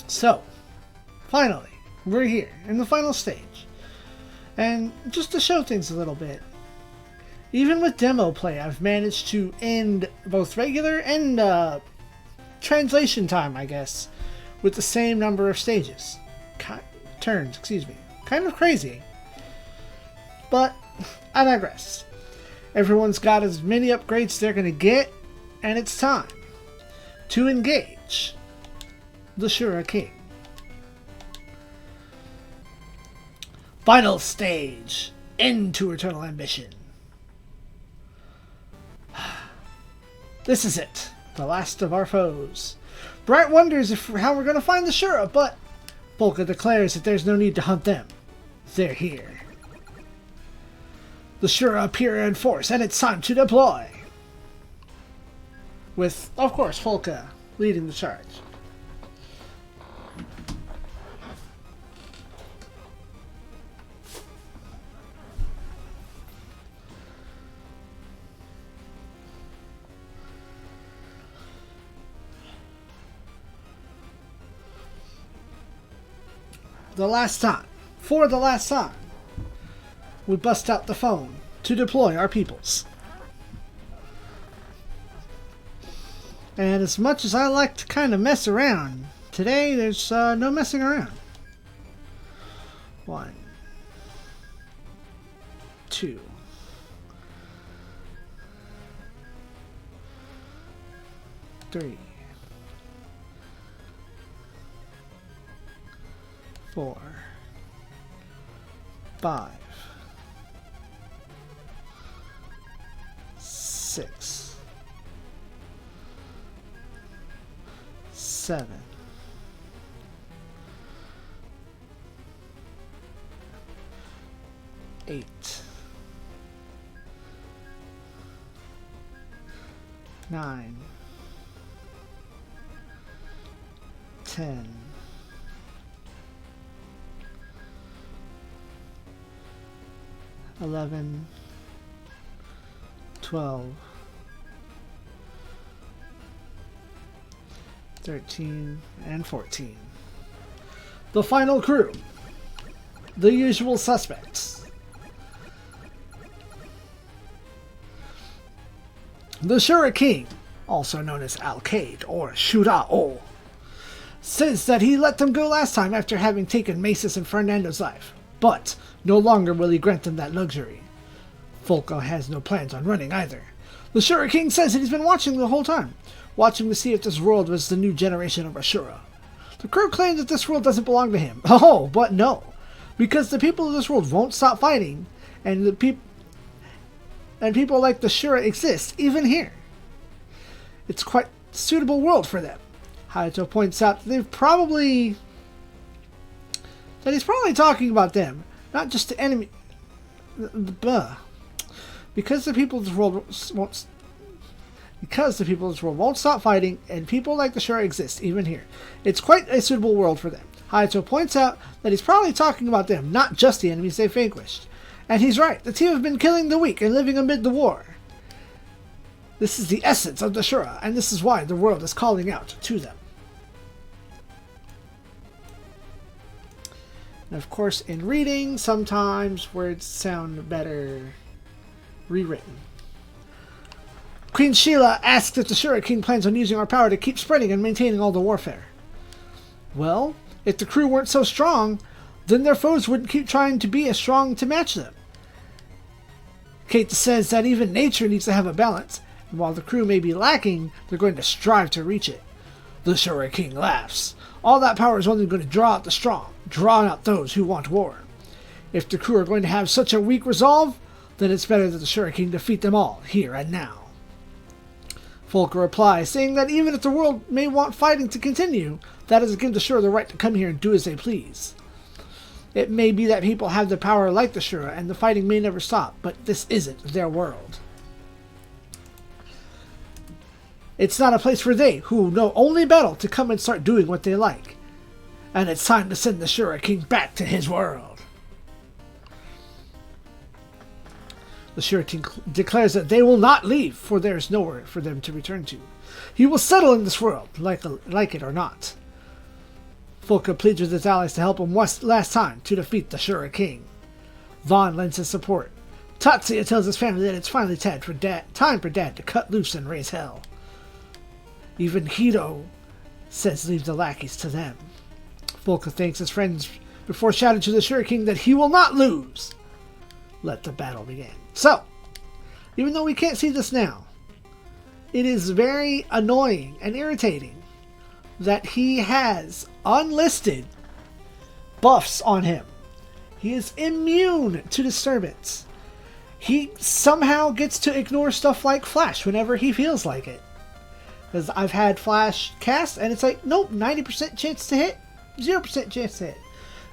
So, finally, we're here in the final stage. And just to show things a little bit, even with demo play, I've managed to end both regular and translation time, I guess, with the same number of stages. Turns, excuse me. Kind of crazy. But I digress. Everyone's got as many upgrades they're going to get, and it's time to engage the Shura King. Final stage. Into eternal ambition. This is it. The last of our foes. Bright wonders how we're going to find the Shura, but Polka declares that there's no need to hunt them. They're here. The Shura appear in force, and it's time to deploy. With, of course, Polka leading the charge. The last time, for the last time, we bust out the phone to deploy our peoples. And as much as I like to kind of mess around, today there's no messing around. 1, 2, 3, 4, 5, 6, 7, 8, 9, 10, 11, 12, 13, and 14. The final crew. The usual suspects. The Shura King, also known as Al-Qaid or Shura-O, says that he let them go last time after having taken Mace's and Fernando's life, but no longer will he grant them that luxury. Folko has no plans on running either. The Shura King says that he's been watching the whole time, watching to see if this world was the new generation of Ashura. The crew claims that this world doesn't belong to him. Oh, but no, because the people of this world won't stop fighting, and people like the Shura exist even here. It's quite a suitable world for them. Hayato points out that he's probably talking about them, not just the enemy. Because the people of this world won't stop fighting, and people like the Shura exist even here. It's quite a suitable world for them. Hayato points out that he's probably talking about them, not just the enemies they've vanquished. And he's right. The team have been killing the weak and living amid the war. This is the essence of the Shura, and this is why the world is calling out to them. And of course, in reading, sometimes words sound better rewritten. Queen Sheila asks if the Shura King plans on using our power to keep spreading and maintaining all the warfare. Well, if the crew weren't so strong, then their foes wouldn't keep trying to be as strong to match them. Kate says that even nature needs to have a balance, and while the crew may be lacking, they're going to strive to reach it. The Shura King laughs. All that power is only going to draw out the strong, draw out those who want war. If the crew are going to have such a weak resolve, then it's better that the Shura King defeat them all, here and now. Folker replies, saying that even if the world may want fighting to continue, that doesn't give the Shura the right to come here and do as they please. It may be that people have the power like the Shura, and the fighting may never stop, but this isn't their world. It's not a place for they, who know only battle, to come and start doing what they like. And it's time to send the Shura King back to his world. The Shura King declares that they will not leave, for there is nowhere for them to return to. He will settle in this world, like it or not. Fulka pleads with his allies to help him one last time to defeat the Shura King. Vaughn lends his support. Tatsuya tells his family that it's finally time for Dad to cut loose and raise hell. Even Hiro says leave the lackeys to them. Fulka thanks his friends before shouting to the Shura King that he will not lose. Let the battle begin. So, even though we can't see this now, it is very annoying and irritating that he has unlisted buffs on him. He is immune to disturbance. He somehow gets to ignore stuff like Flash whenever he feels like it. Because I've had Flash cast and it's like, nope, 90% chance to hit, 0% chance to hit.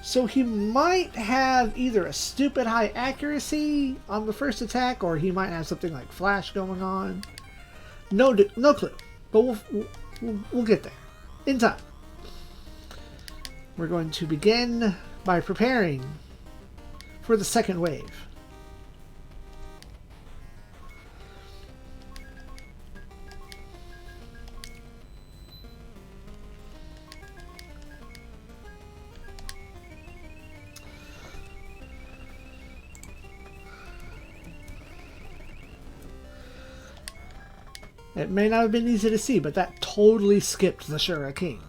So he might have either a stupid high accuracy on the first attack, or he might have something like Flash going on. No clue. But we'll get there in time. We're going to begin by preparing for the second wave. It may not have been easy to see, but that totally skipped the Shura King.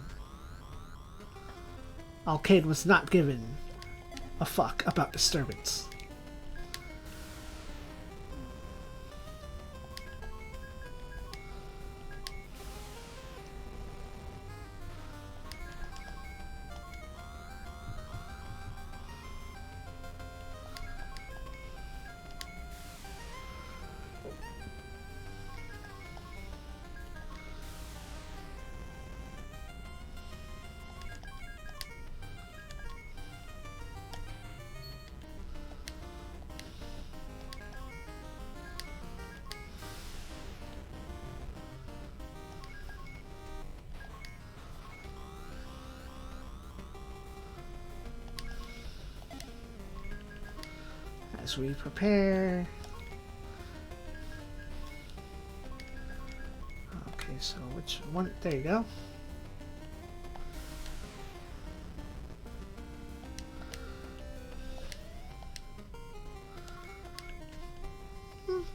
Alcade was not given a fuck about disturbance. As we prepare. Okay, so which one? There you go.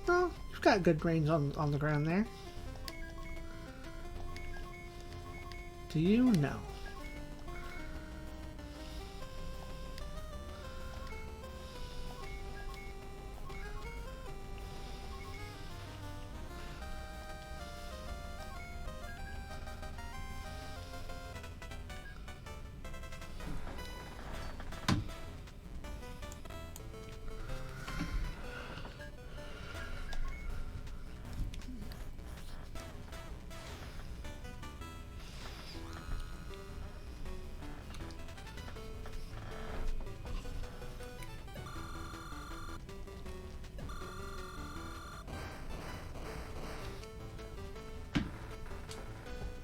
Well, you've got good brains on the ground there. Do you know?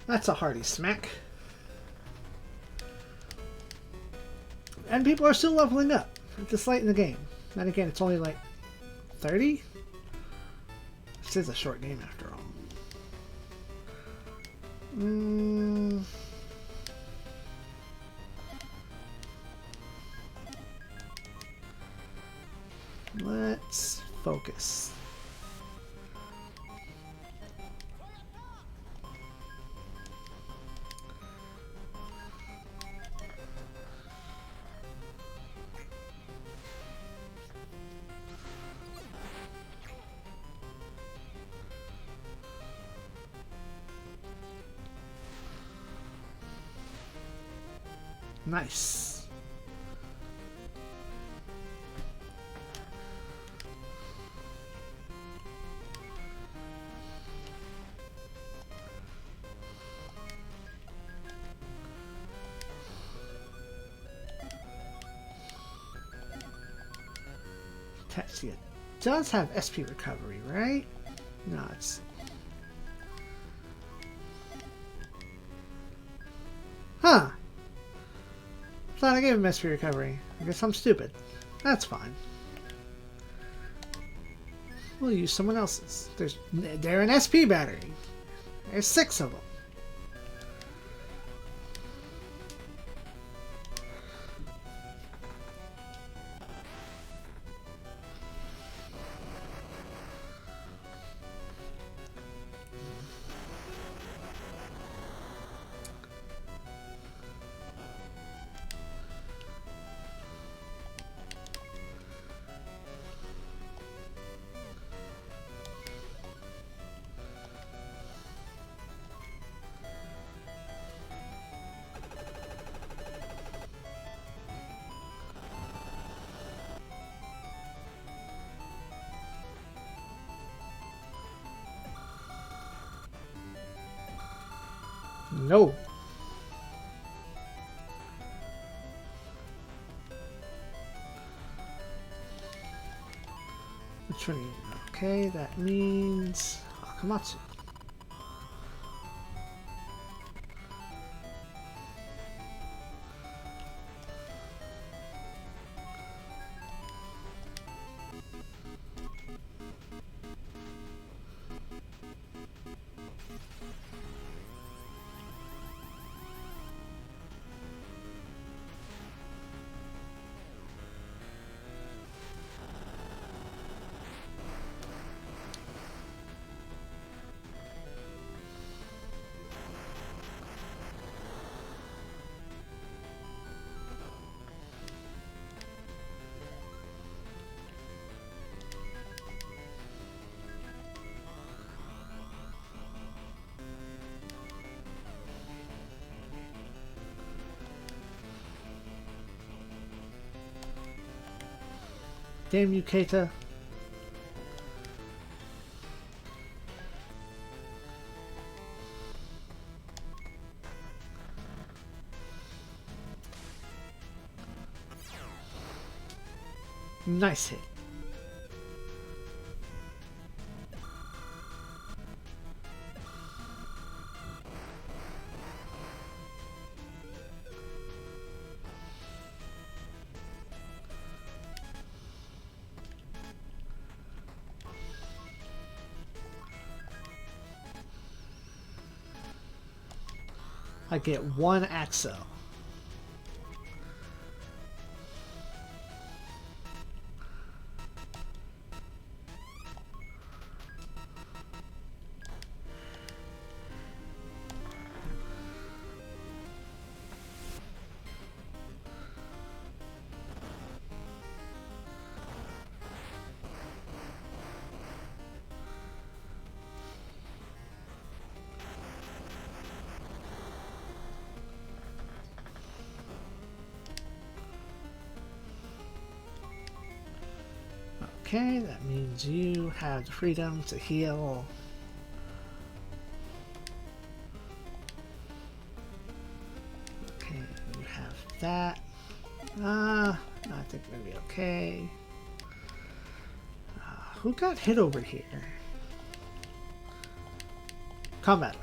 That's a hearty smack. And people are still leveling up at this late in the game. And again, it's only like 30? This is a short game after all. Let's focus. Nice. Tatsuya does have SP recovery, right? No, it's... Huh. Thought I gave him SP recovery. I guess I'm stupid. That's fine. We'll use someone else's. They're an SP battery. There's 6 of them. No. Which one? Okay, that means Akamatsu. Damn you, Keita. Nice hit. I get one Axo. Okay, that means you have the freedom to heal. Okay, you have that. I think we're gonna be okay. Who got hit over here? Combat.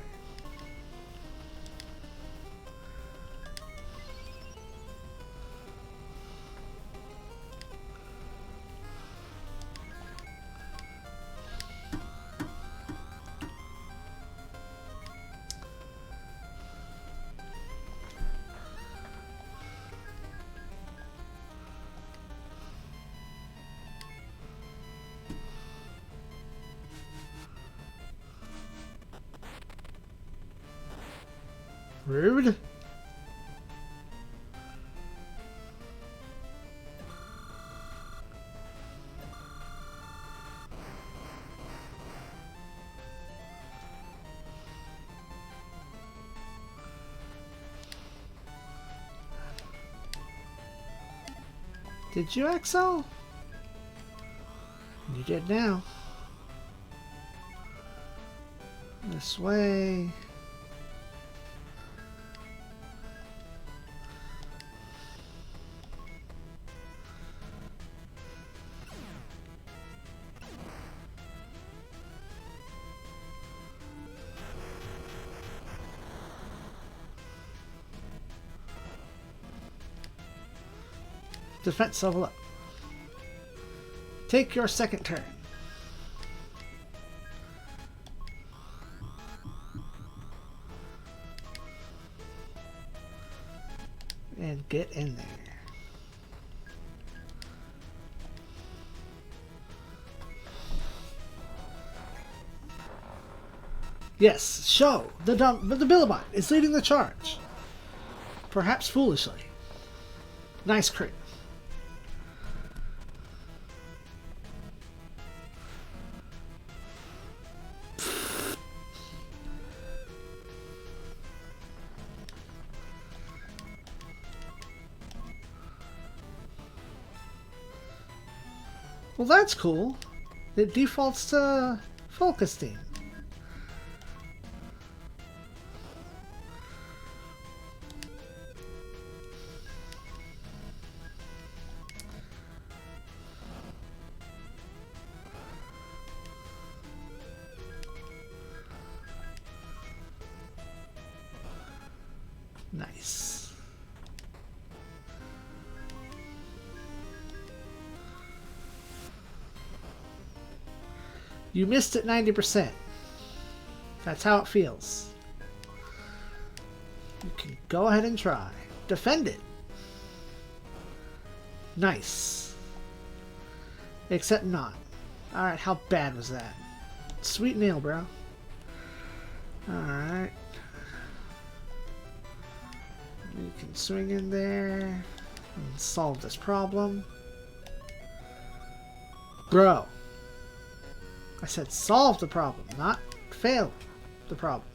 Rude. Did you exo? You did now. This way. Defense level up. Take your second turn. And get in there. Yes, show the Billabot is leading the charge. Perhaps foolishly. Nice crit. Well, that's cool. It defaults to Folkestein. Nice. You missed it 90%. That's how it feels. You can go ahead and try. Defend it. Nice. Except not. Alright, how bad was that? Sweet nail, bro. Alright. You can swing in there and solve this problem. Bro. I said solve the problem, not fail the problem.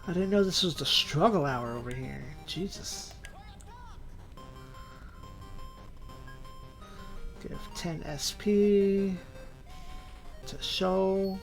I didn't know this was the struggle hour over here. Jesus. Give 10 SP to show.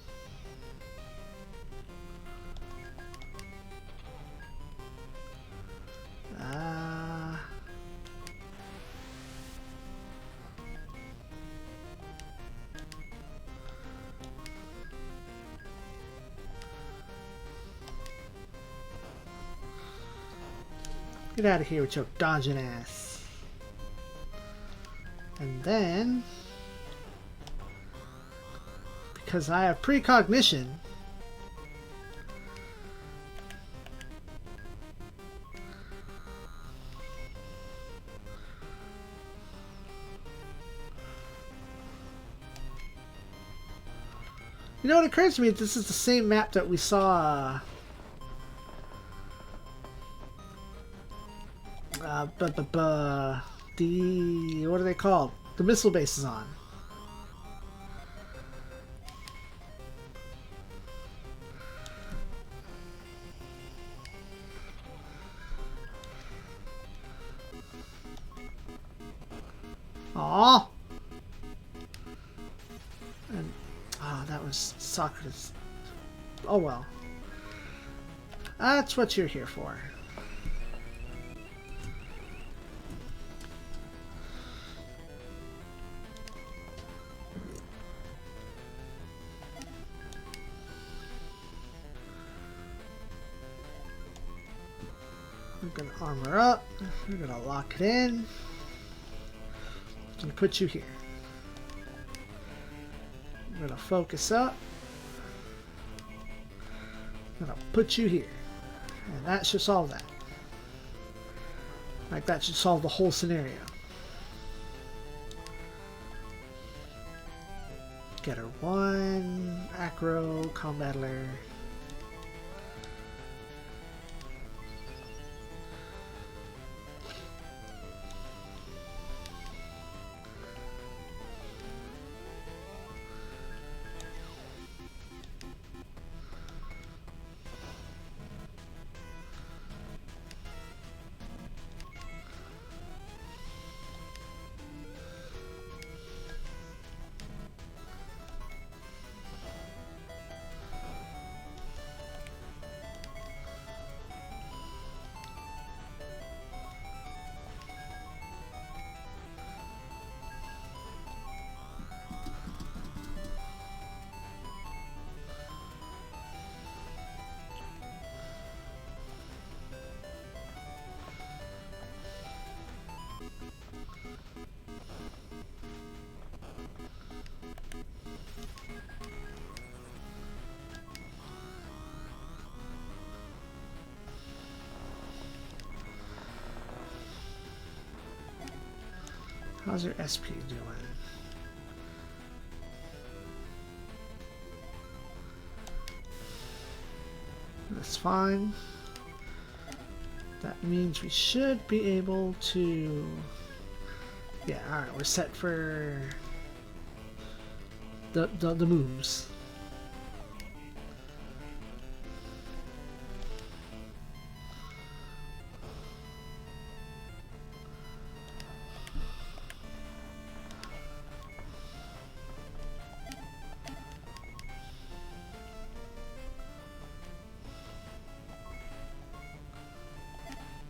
Get out of here with your dodging ass. And then, because I have precognition, you know, it occurs to me that this is the same map that we saw the, what are they called? The missile base is on. Aww. And that was Socrates. Oh well. That's what you're here for. I'm gonna armor up. We're gonna lock it in. I'm gonna put you here. I'm gonna focus up. I'm gonna put you here. And that should solve that. Like, that should solve the whole scenario. Getter 1, Acro, Combattler. How's your SP doing? That's fine. That means we should be able to... Yeah, alright, we're set for the moves.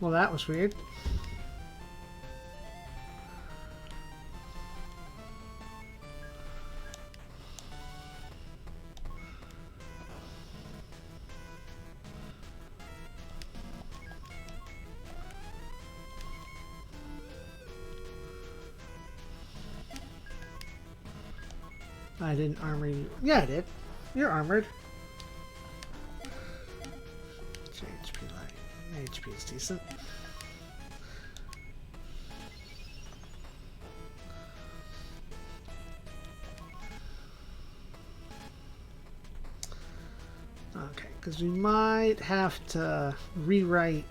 Well, that was weird. I didn't armor you. Yeah, I did. You're armored. HP light. HP is decent. Okay, because we might have to rewrite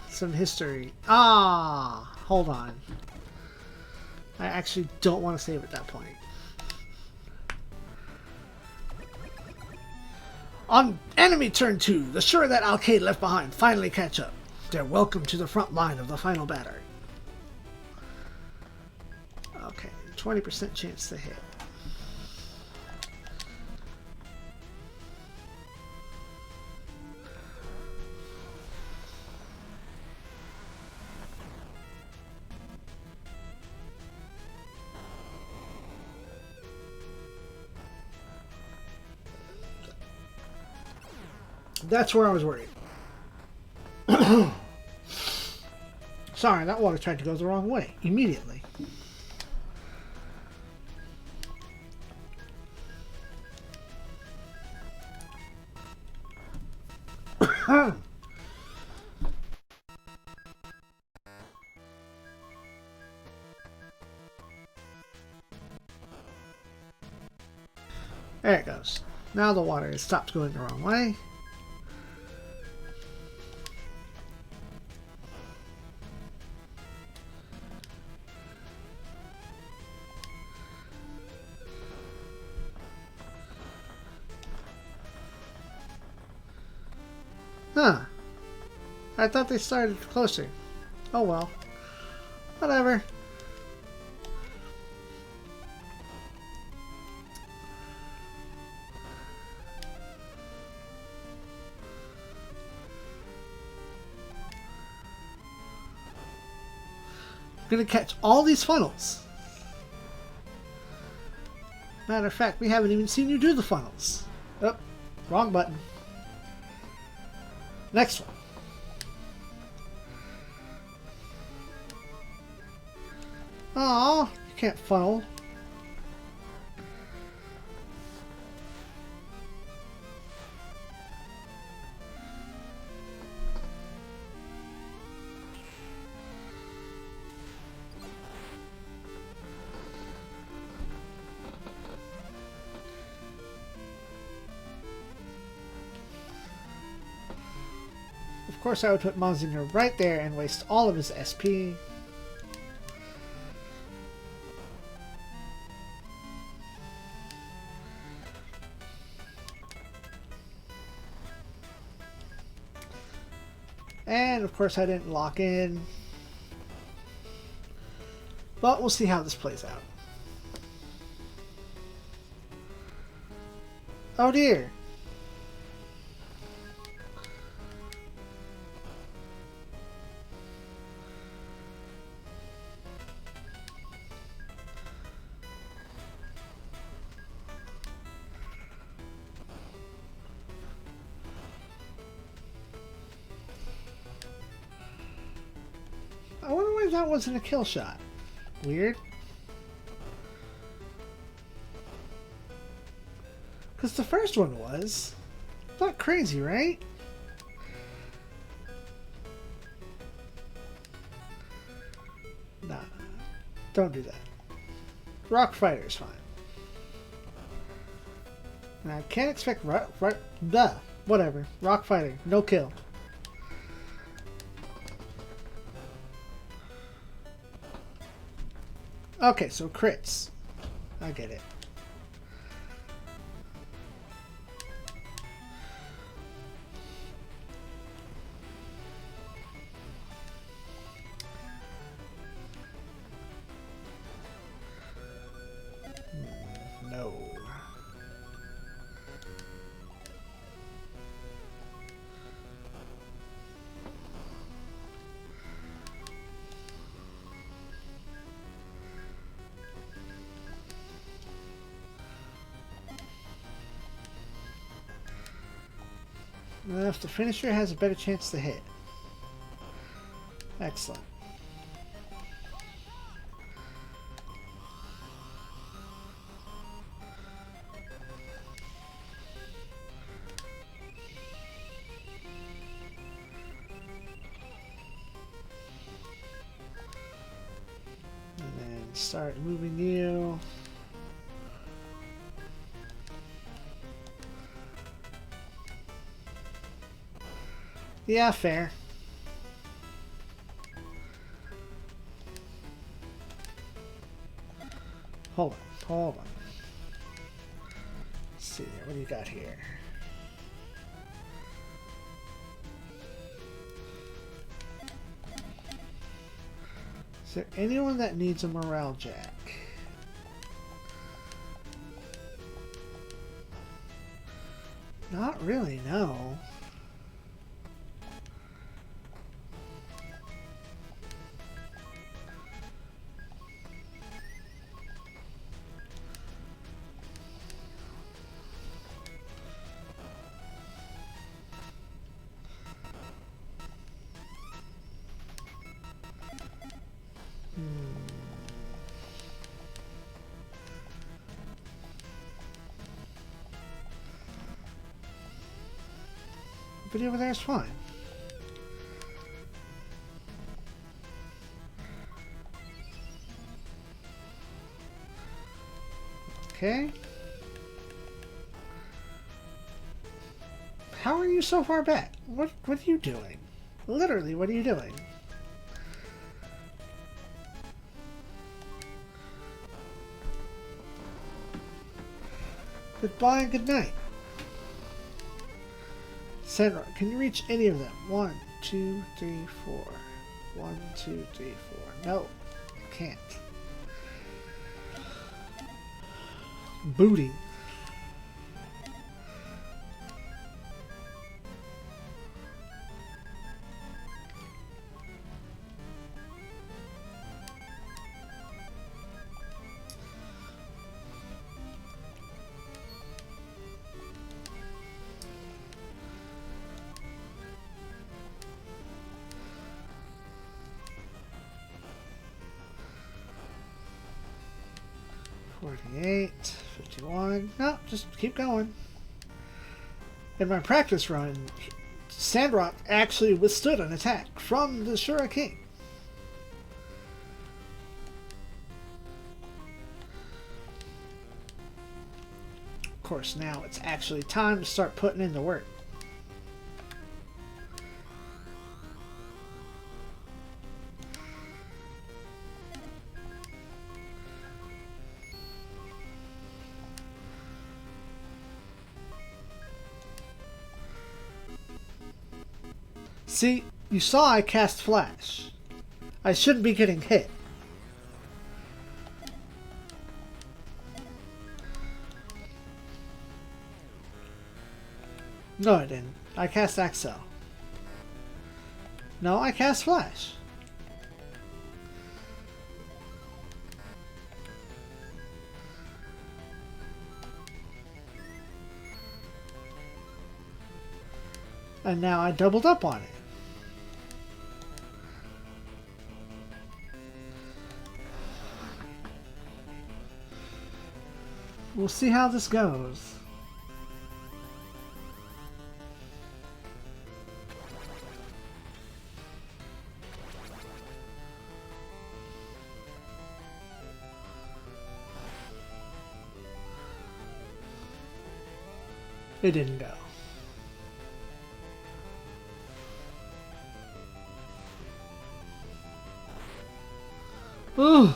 some history. Ah, hold on. I actually don't want to save at that point. On enemy turn 2, the Shura that Alkaid left behind finally catch up. They're welcome to the front line of the final battery. Okay, 20% chance to hit. That's where I was worried. Sorry, that water tried to go the wrong way immediately. There it goes. Now the water has stopped going the wrong way. Huh. I thought they started closer. Oh well. Whatever. I'm gonna catch all these funnels. Matter of fact, we haven't even seen you do the funnels. Oh, wrong button. Next one. Aw, you can't funnel. Of course, I would put Monsignor right there and waste all of his SP. And of course, I didn't lock in. But we'll see how this plays out. Oh dear. I wonder why that wasn't a kill shot. Weird. Because the first one was. Not crazy, right? Nah. Don't do that. Rock Fighter's fine. And I can't expect whatever. Rock Fighter. No kill. Okay, so crits. I get it. No. If the finisher has a better chance to hit. Excellent. start moving you. Yeah, fair. Hold on, hold on. Let's see there, what do you got here? Is there anyone that needs a morale jack? Not really, no. Video over there is fine. Okay. How are you so far back? What are you doing? Literally, what are you doing? Goodbye and good night. Sandra, can you reach any of them? 1, 2, 3, 4. 1, 2, 3, 4. No, I can't. Booty. $48, $51. No, just keep going. In my practice run, Sandrock actually withstood an attack from the Shura King. Of course, now it's actually time to start putting in the work. See, you saw I cast Flash. I shouldn't be getting hit. No, I didn't. I cast Axel. No, I cast Flash. And now I doubled up on it. We'll see how this goes. It didn't go. Ooh.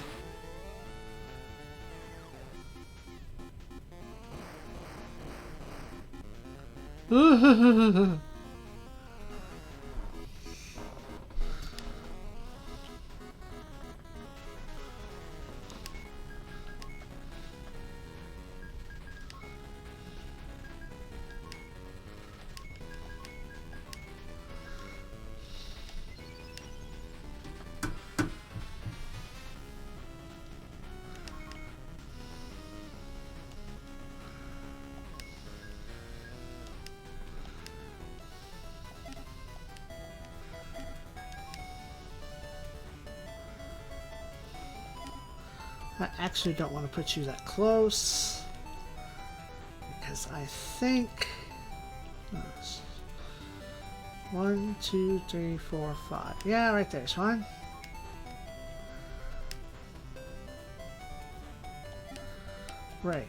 I actually don't want to put you that close because I think 1, 2, 3, 4, 5. Yeah, right there's fine. Right.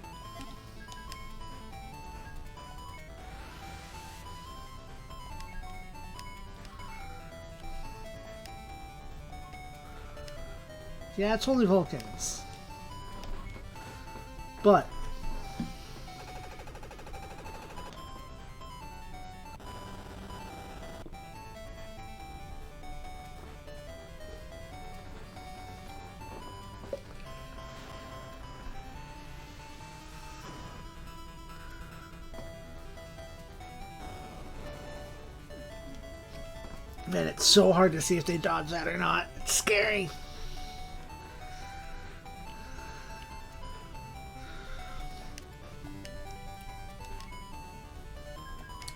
Yeah, it's only Vulcans. But man, it's so hard to see if they dodge that or not. It's scary.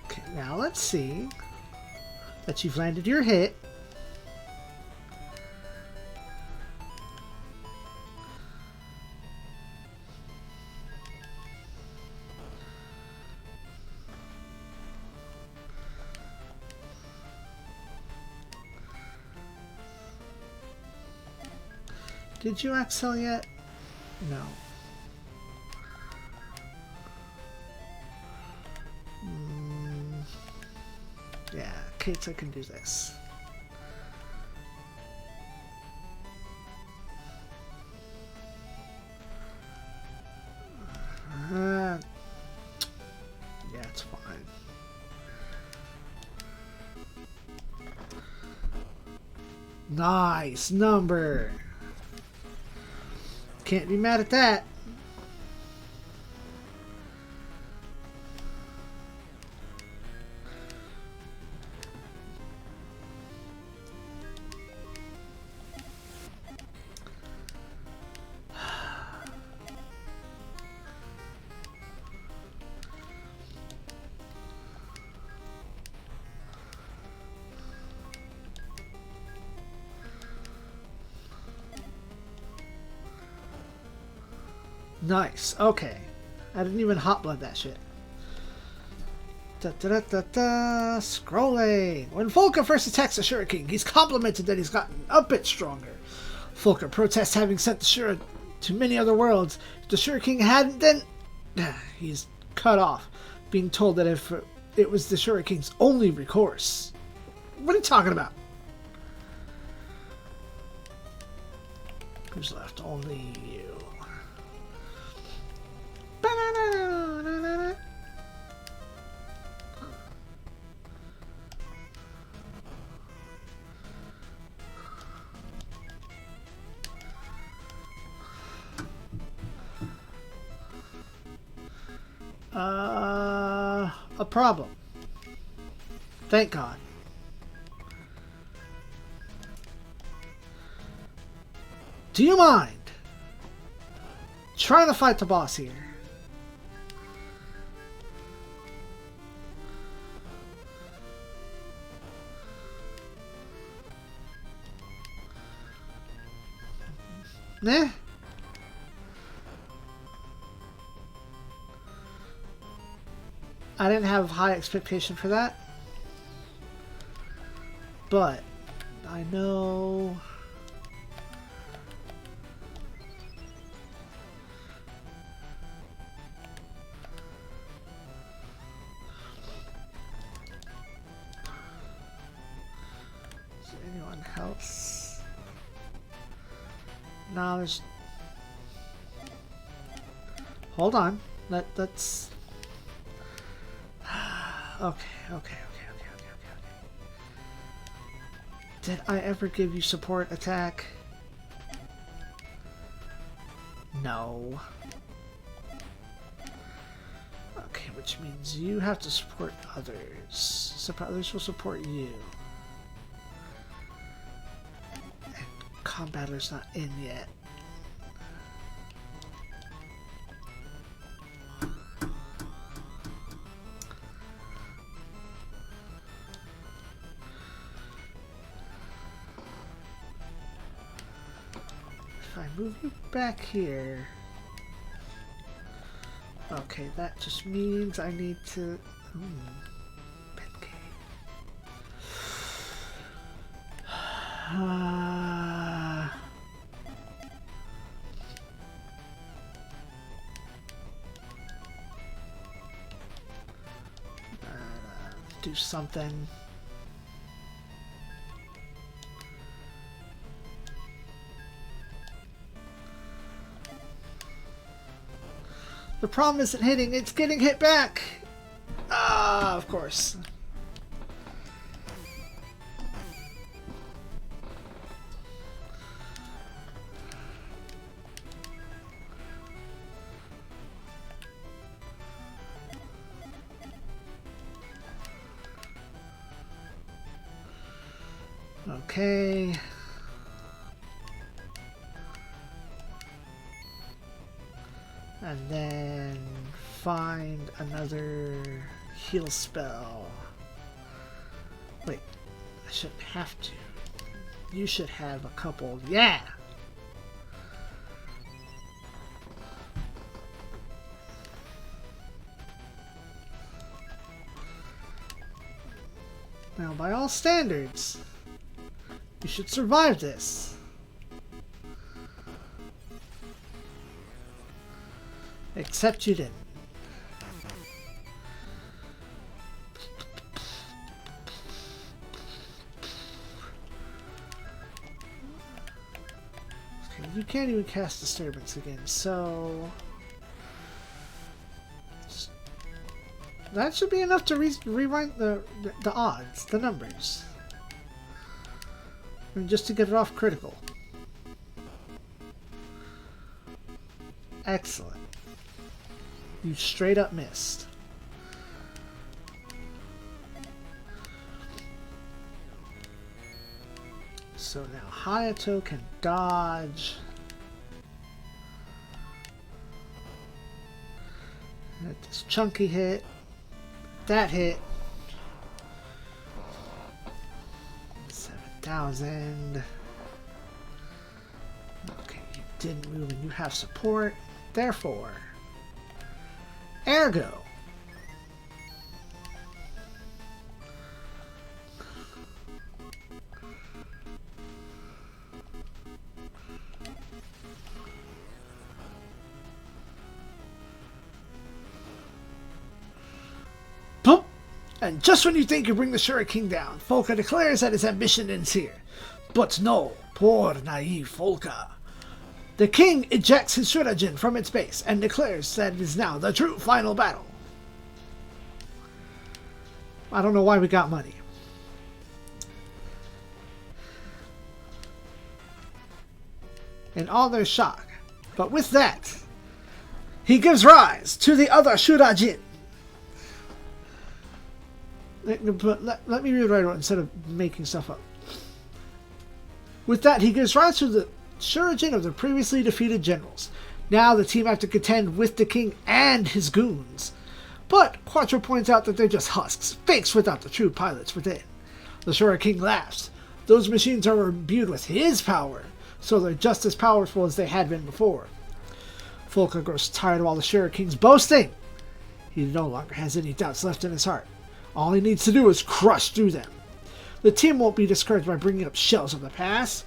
Okay, now let's see that you've landed your hit. Did you excel yet? No. Yeah, Kate's, I can do this. Yeah, it's fine. Nice number. Can't be mad at that. Nice. Okay. I didn't even hot blood that shit. Scrolling. When Fulka first attacks the Shuriken, he's complimented that he's gotten a bit stronger. Fulka protests having sent the Shura to many other worlds. If the Shuriken hadn't, then he's cut off, being told that if it was the Shuriken's only recourse. What are you talking about? Who's left? Only you. A problem. Thank God. Do you mind trying to fight the boss here? Nah. I didn't have high expectation for that. But I know is there anyone else? No, there's hold on. Let's Okay. Did I ever give you support attack? No. Okay, which means you have to support others. Others will support you. And Combattler's not in yet. Move you back here. Okay, that just means I need to... do something. The problem isn't hitting, it's getting hit back! Ah, of course. Okay. And then find another heal spell. Wait, I shouldn't have to. You should have a couple. Yeah! Now, by all standards, you should survive this. Except you didn't. Okay, you can't even cast Disturbance again, so... that should be enough to rewrite the odds, the numbers. And just to get it off critical. Excellent. You straight up missed. So now Hayato can dodge. That this chunky hit. That hit. 7,000. Okay, you didn't move and you have support. Therefore, ergo, boom! And just when you think you bring the Shura King down, Folka declares that his ambition ends here. But no, poor naive Folka. The king ejects his Shurajin from its base and declares that it is now the true final battle. I don't know why we got money. In all their shock. But with that, he gives rise to the other Shurajin. Let me rewrite it instead of making stuff up. With that, he gives rise to the Shurajin of the previously defeated generals. Now the team have to contend with the king and his goons. But Quattro points out that they're just husks, fakes without the true pilots within. The Shura King laughs. Those machines are imbued with his power, so they're just as powerful as they had been before. Folka grows tired of all the Shura King's boasting. He no longer has any doubts left in his heart. All he needs to do is crush through them. The team won't be discouraged by bringing up shells of the past.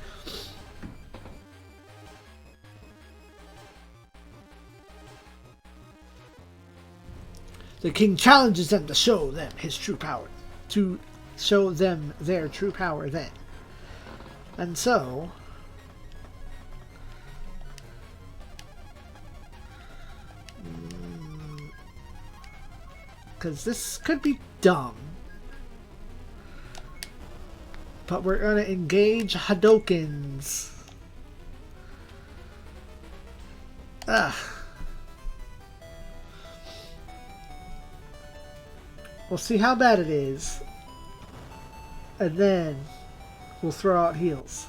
The king challenges them to show them his true power. To show them their true power then. And so... because this could be dumb. But we're going to engage Hadokens. Ugh. We'll see how bad it is. And then we'll throw out heals.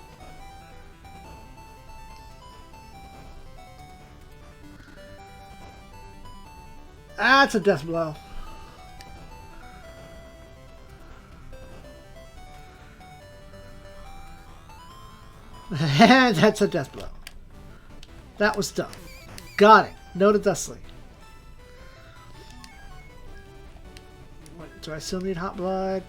That's a death blow. And that's a death blow. That was dumb. Got it. Noted thusly. What, do I still need hot blood?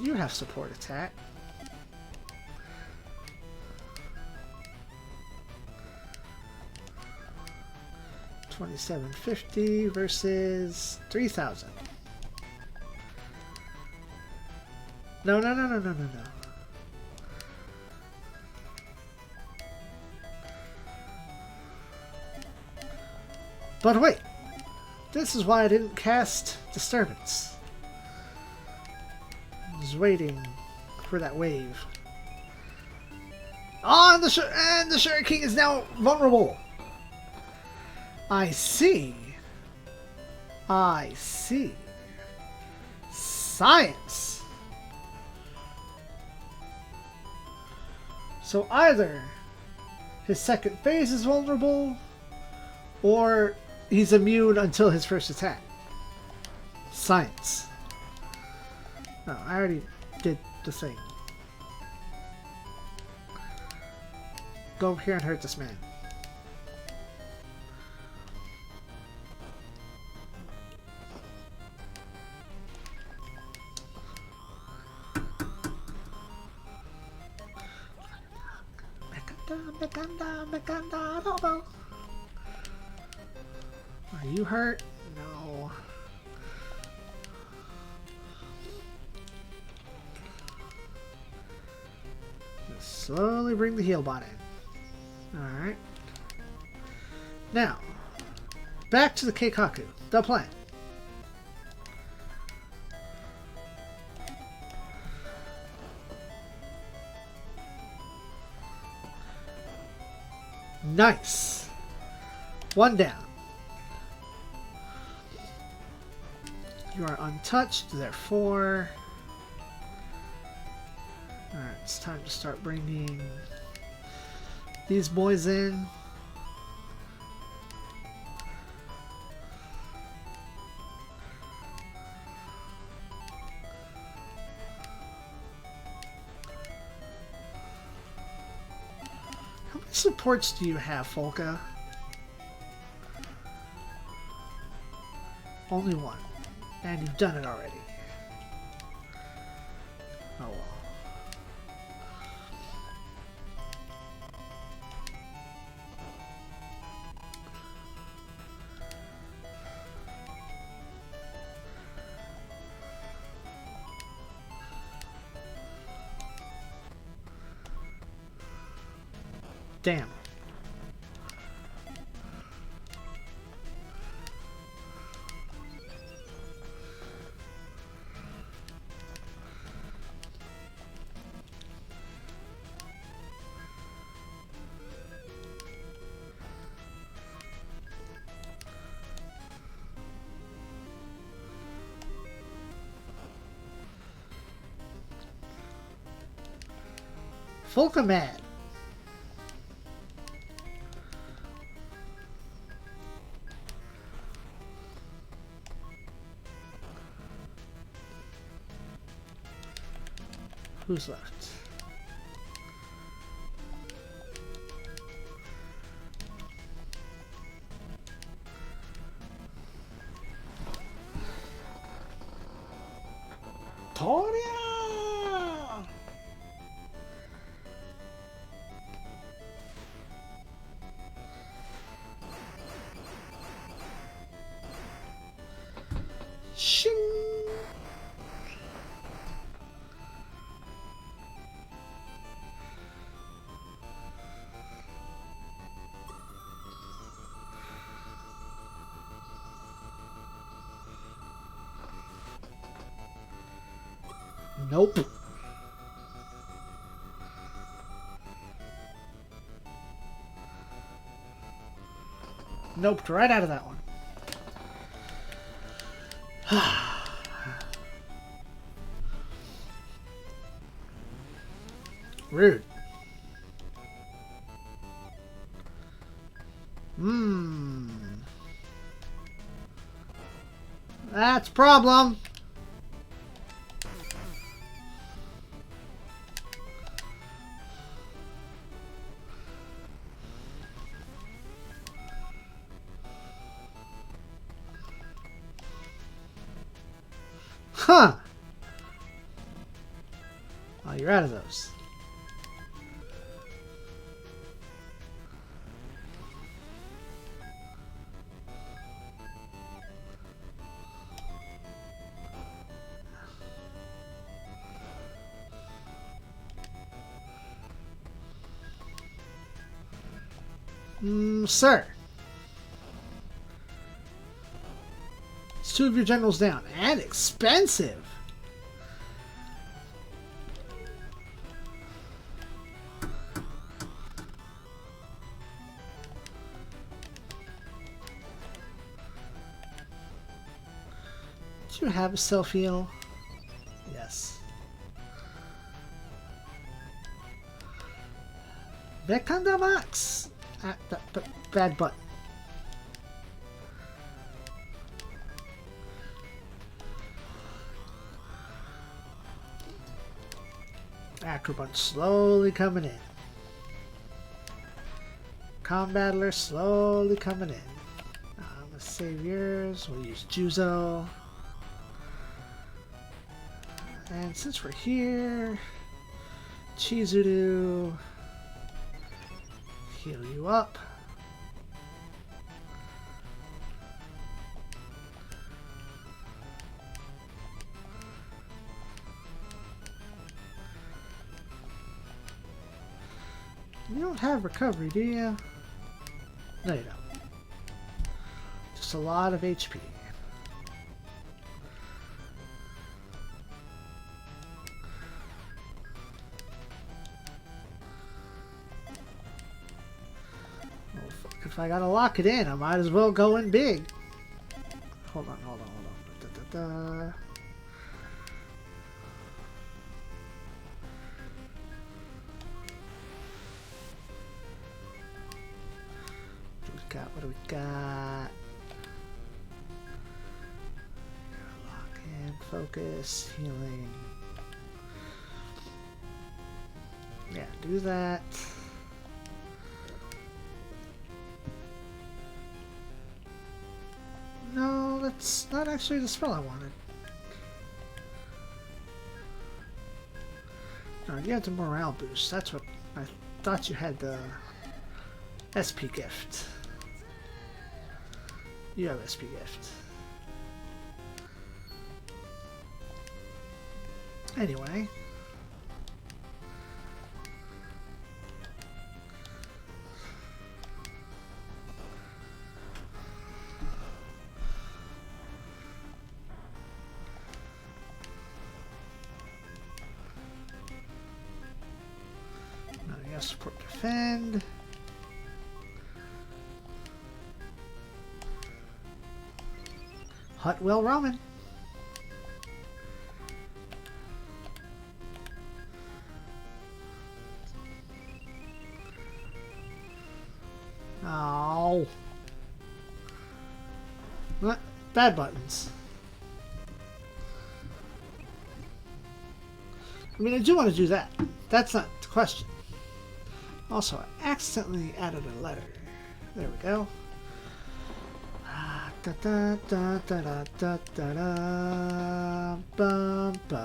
You have support attack. 2750 versus 3000. No. But wait, this is why I didn't cast Disturbance. I was waiting for that wave. Oh, and the Shuriken King is now vulnerable. I see. Science. So either his second phase is vulnerable, or he's immune until his first attack. Science. No, I already did the thing. Go over here and hurt this man. Are you hurt? No. Just slowly bring the heal bot in. Alright. Now, back to the Keikaku, the plan. Nice. One down. You are untouched, therefore. Alright, it's time to start bringing these boys in. How many supports do you have, Folka? Only one. And you've done it already. Oh well. Damn. Folka mad. Who's left? Toria! Shing! Nope. Nope, right out of that one. Rude. That's a problem. Huh. Oh, you're out of those. Sir. It's 2 of your generals down. And expensive. Do you have a self-heal? Yes. Bekanda Max! Bad button. Acrobot slowly coming in. Combattler slowly coming in. I'm gonna save yours. We'll use Juzo. And since we're here, Chizuru, heal you up. You don't have recovery, do you? No, you don't. Just a lot of HP. Oh, fuck. If I gotta lock it in, I might as well go in big. Hold on. Da, da, da. What do we got? Lock in, focus, healing. Yeah, do that. No, that's not actually the spell I wanted. No, you have the morale boost. That's what I thought you had, the SP gift. You have SP gift. Anyway. Now you have support defend. Hutwell Ramen. Oh. What? Bad buttons. I mean, I do want to do that. That's not the question. Also, I accidentally added a letter. There we go. Da da da da da da da da bum ba.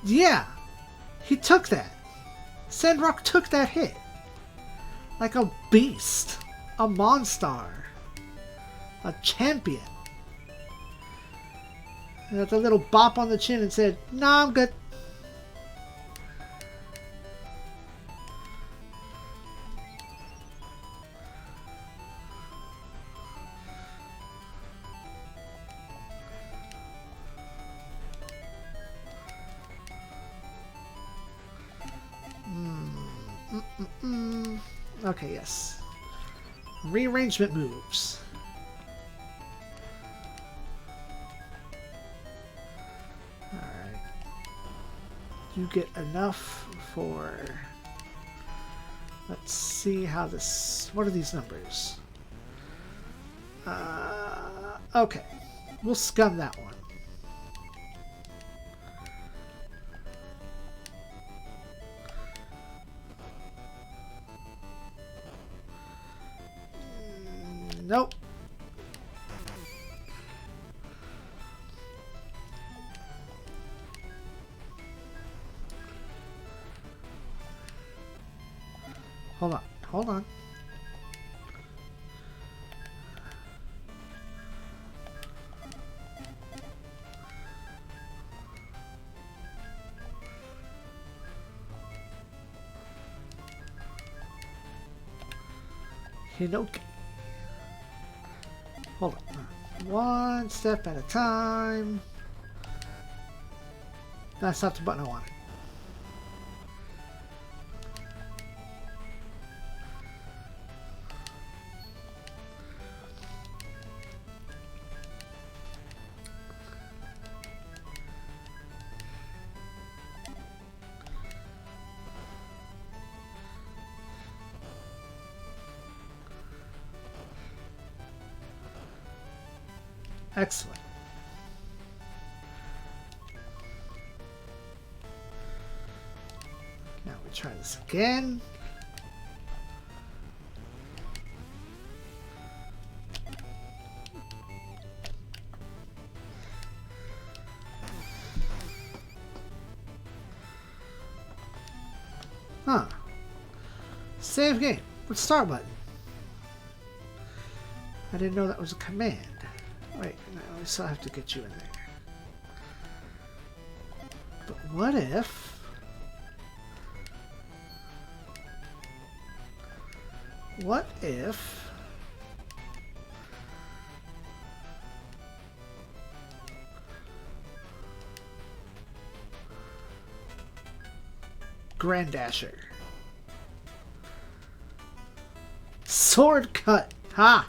Yeah, he took that. Sandrock took that hit. Like a beast. A monster. A champion. And got the little bop on the chin and said, "Nah, I'm good." Okay, yes. Rearrangement moves. Alright. You get enough for... Let's see how this... What are these numbers? Okay. We'll scum that one. Nope. Hold on. Hold on. Hinoki. Hold on. One step at a time. That's not the button I wanted. Excellent. Now we try this again. Huh. Save game with start button. I didn't know that was a command. Wait, no, we still have to get you in there. But what if... What if... Grand Dasher. Sword cut. Ha!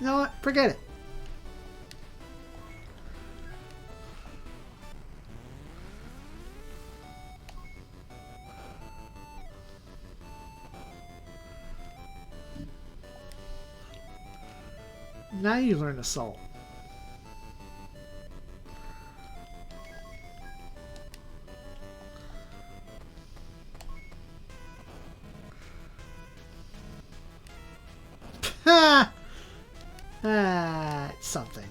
You know what? Forget it. Now you learn Assault. Ha! It's something.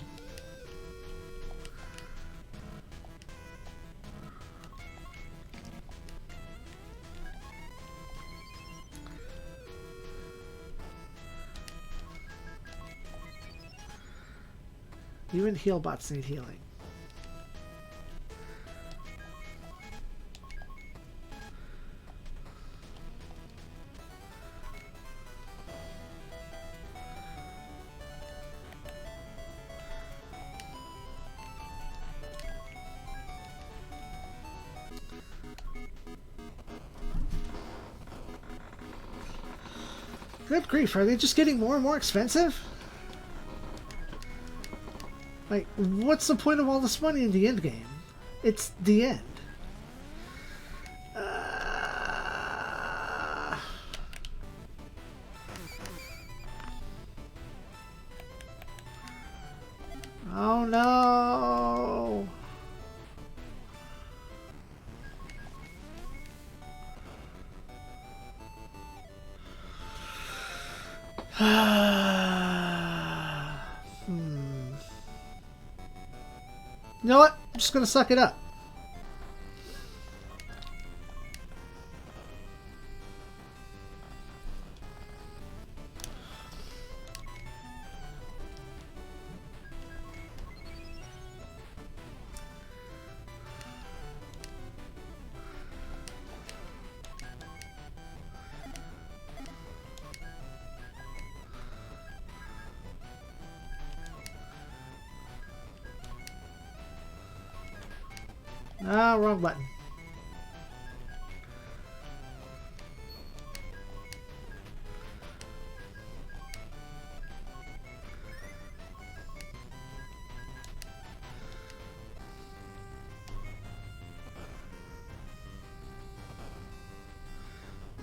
Even heal bots need healing. Good grief, are they just getting more and more expensive? Like, what's the point of all this money in the end game? It's the end. Oh no! You know what? I'm just gonna suck it up. Ah, wrong button.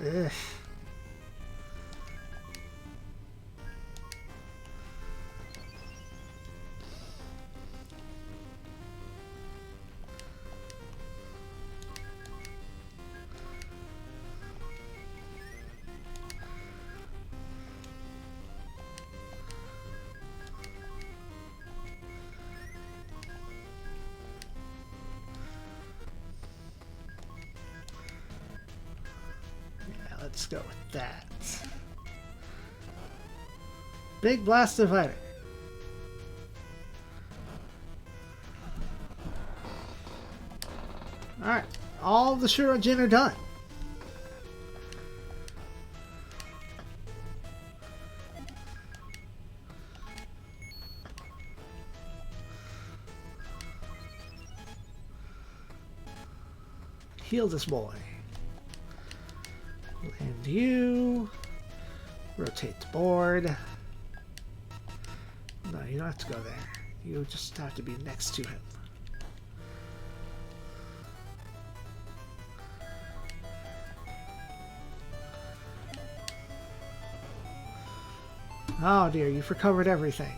Ugh. Let's go with that. Big blast divider. Alright, all the Shurajin are done. Heal this boy. Land you. Rotate the board. No, you don't have to go there. You just have to be next to him. Oh dear, you've recovered everything.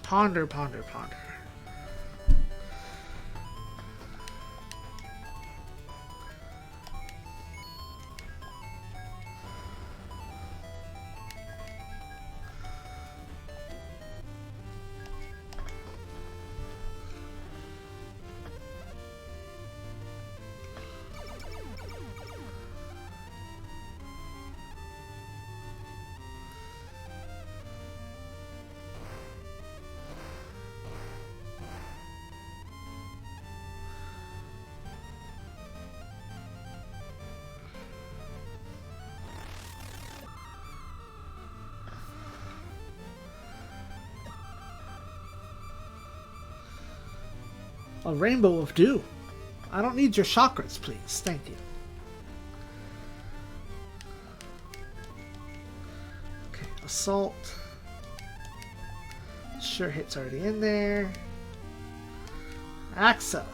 Ponder, ponder, ponder. A rainbow of doom. I don't need your chakras, please. Thank you. Okay, assault. Sure hit's already in there. Axo.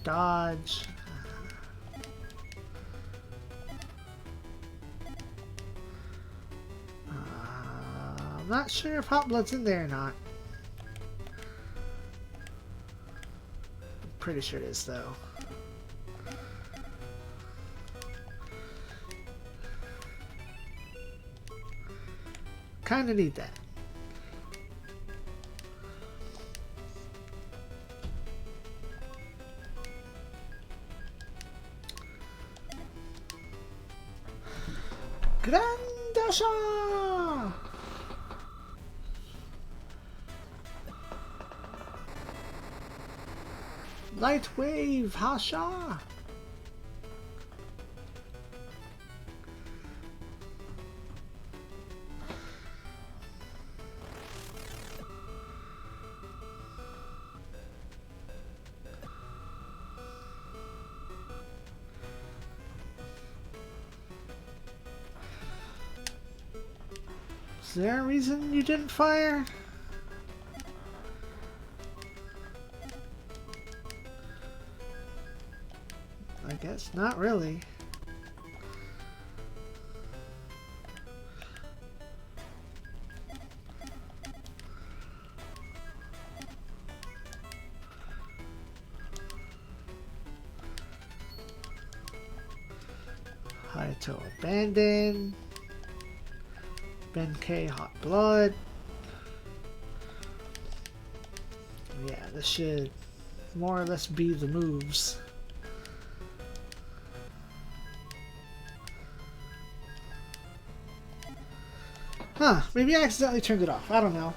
Dodge. I'm not sure if Hot Blood's in there or not. I'm pretty sure it is, though. Kinda need that. Grandasha! Light wave, Hasha! Is there a reason you didn't fire? Not really. Hayato Abandon. Benkei Hot Blood. Yeah, this should more or less be the moves. Huh, maybe I accidentally turned it off. I don't know.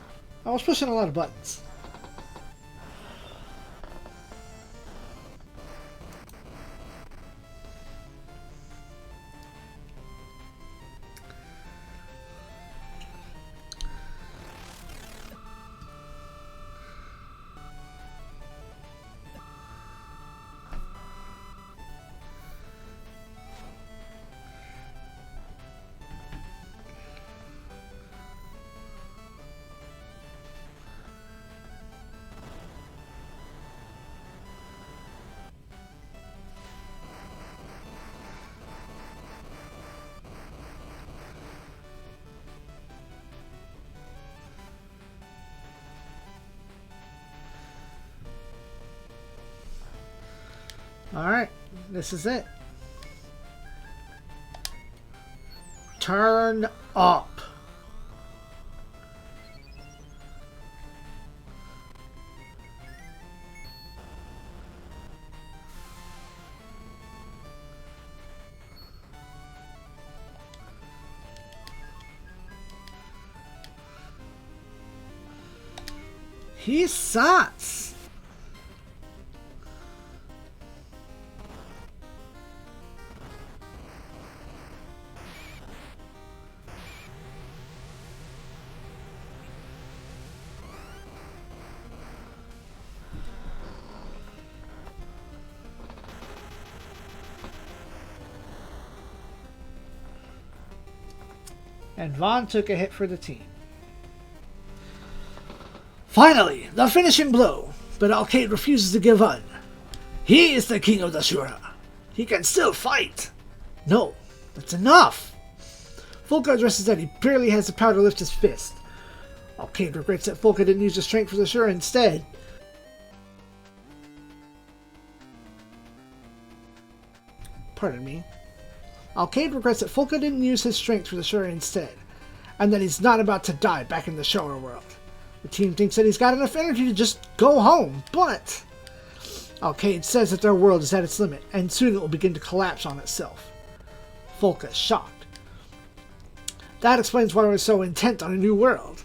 I was pushing a lot of buttons. Alright, this is it. Turn up. He sucks. And Vaughn took a hit for the team. Finally, the finishing blow, but Alcade refuses to give in. He is the king of the Shura. He can still fight. No, that's enough. Fulka addresses that he barely has the power to lift his fist. Alcade regrets that Fulka didn't use his strength for the Shura instead. Pardon me. Alcade regrets that Fulka didn't use his strength for the Shura instead, and that he's not about to die back in the Shura world. The team thinks that he's got enough energy to just go home, but Alcade says that their world is at its limit, and soon it will begin to collapse on itself. Fulka is shocked. That explains why we're so intent on a new world.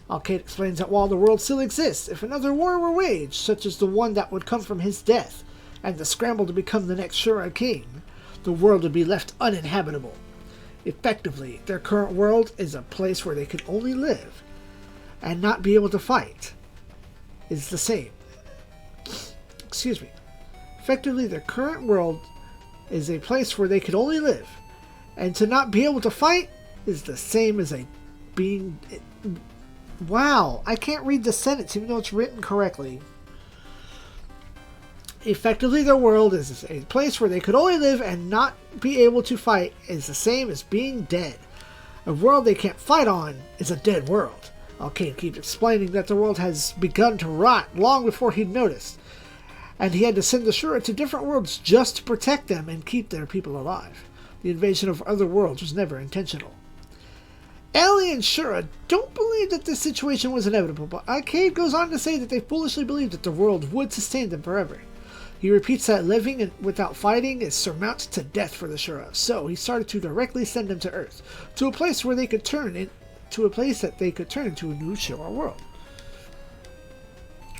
Alcade explains that while the world still exists, if another war were waged, such as the one that would come from his death, and the scramble to become the next Shura king, the world would be left uninhabitable. Effectively, their current world is a place where they could only live and not be able to fight. Is the same. Excuse me. Effectively, their current world is a place where they could only live, and to not be able to fight is the same as a being... Wow, I can't read the sentence even though it's written correctly. Effectively, their world is a place where they could only live and not be able to fight is the same as being dead. A world they can't fight on is a dead world. Alcade keeps explaining that the world has begun to rot long before he'd noticed, and he had to send the Shura to different worlds just to protect them and keep their people alive. The invasion of other worlds was never intentional. Ellie and Shura don't believe that this situation was inevitable, but Alcade goes on to say that they foolishly believed that the world would sustain them forever. He repeats that living without fighting is surmount to death for the Shura, so he started to directly send them to Earth, to a place where they could turn into a place that they could turn into a new Shura world.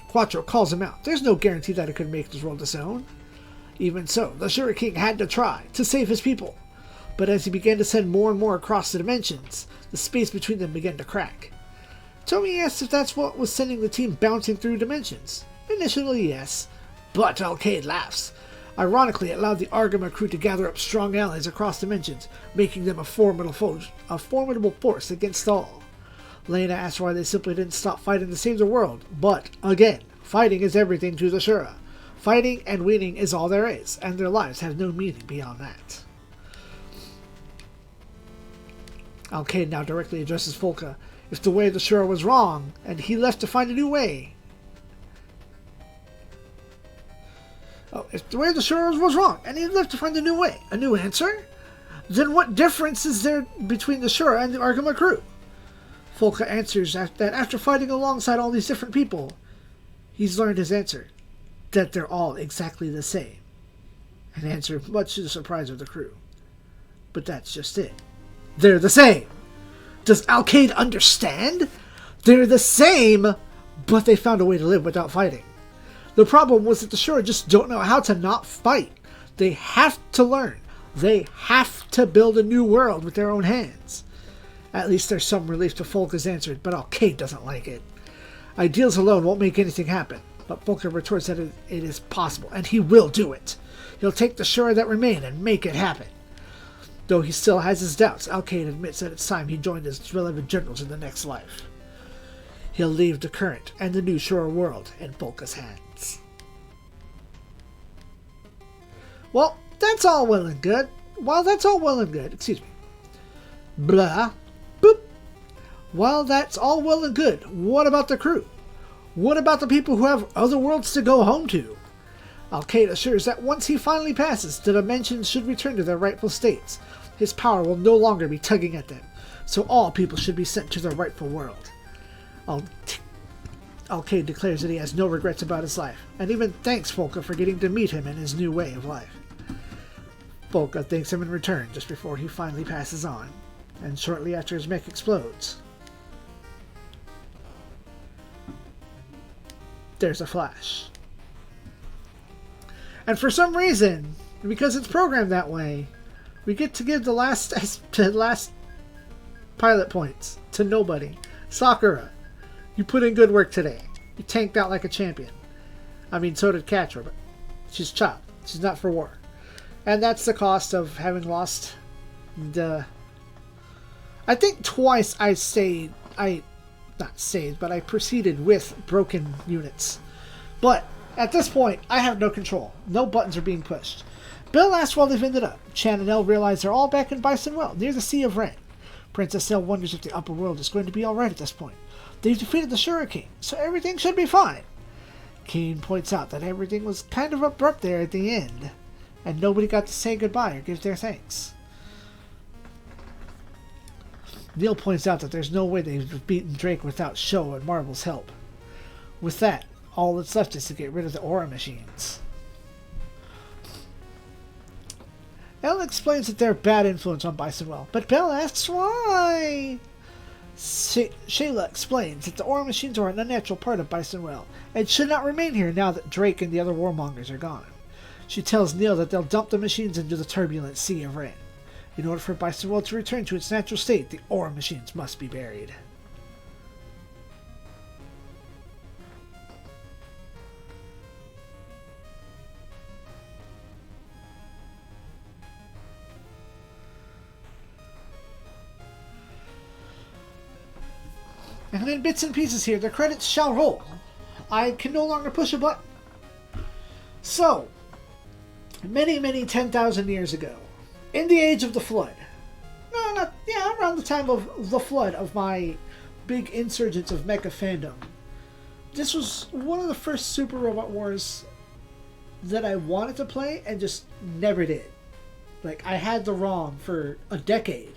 Quattro calls him out. There's no guarantee that it could make this world its own. Even so, the Shura King had to try to save his people, but as he began to send more and more across the dimensions, the space between them began to crack. Tomy asks if that's what was sending the team bouncing through dimensions. Initially, yes. But Alcade laughs. Ironically, it allowed the Argama crew to gather up strong allies across dimensions, making them a formidable force against all. Lena asks why they simply didn't stop fighting to save the world, but, again, fighting is everything to the Shura. Fighting and winning is all there is, and their lives have no meaning beyond that. Alkaid now directly addresses Folka. If the way of the Shura was wrong, and he left to find a new way... if the way of the Shura was wrong, and he left to find a new way, a new answer, then what difference is there between the Shura and the Argama crew? Folka answers that after fighting alongside all these different people, he's learned his answer, that they're all exactly the same. An answer much to the surprise of the crew. But that's just it. They're the same. Does Alkaid understand? They're the same, but they found a way to live without fighting. The problem was that the Shura just don't know how to not fight. They have to learn. They have to build a new world with their own hands. At least there's some relief to Folka's answer, but Alkaid doesn't like it. Ideals alone won't make anything happen, but Folka retorts that it is possible, and he will do it. He'll take the Shura that remain and make it happen. Though he still has his doubts, Alkaid admits that it's time he joined his beloved generals in the next life. He'll leave the current and the new Shura world in Folka's hands. Well, that's all well and good. Excuse me. Blah. Boop. Well, that's all well and good. What about the crew? What about the people who have other worlds to go home to? Alkaid assures that once he finally passes, the dimensions should return to their rightful states. His power will no longer be tugging at them, so all people should be sent to their rightful world. Alkaid declares that he has no regrets about his life, and even thanks Folka for getting to meet him in his new way of life. Folka thanks him in return just before he finally passes on, and shortly after his mech explodes, there's a flash. And for some reason, because it's programmed that way, we get to give the last pilot points to nobody. Sakura, you put in good work today. You tanked out like a champion. I mean, so did Katra, but she's chopped. She's not for war. And that's the cost of having lost the... I think twice I proceeded with broken units. But at this point, I have no control. No buttons are being pushed. Bill asks while they've ended up. Chan and Elle realize they're all back in Bison Well, near the Sea of Ren. Princess Elle wonders if the upper world is going to be alright at this point. They've defeated the Shura King, so everything should be fine. Keen points out that everything was kind of abrupt there at the end, and nobody got to say goodbye or give their thanks. Neil points out that there's no way they've beaten Drake without Sho and Marble's help. With that, all that's left is to get rid of the aura machines. Elle explains that they're a bad influence on Bisonwell, but Belle asks why. Shayla explains that the aura machines are an unnatural part of Bisonwell and should not remain here now that Drake and the other warmongers are gone. She tells Neil that they'll dump the machines into the turbulent Sea of Ren. In order for Bisonwell to return to its natural state, the aura machines must be buried. And in bits and pieces here, the credits shall roll. I can no longer push a button. So, many 10,000 years ago, in the age of the Flood, around the time of the Flood of my big insurgence of mecha fandom, this was one of the first Super Robot Wars that I wanted to play and just never did. Like, I had the ROM for a decade.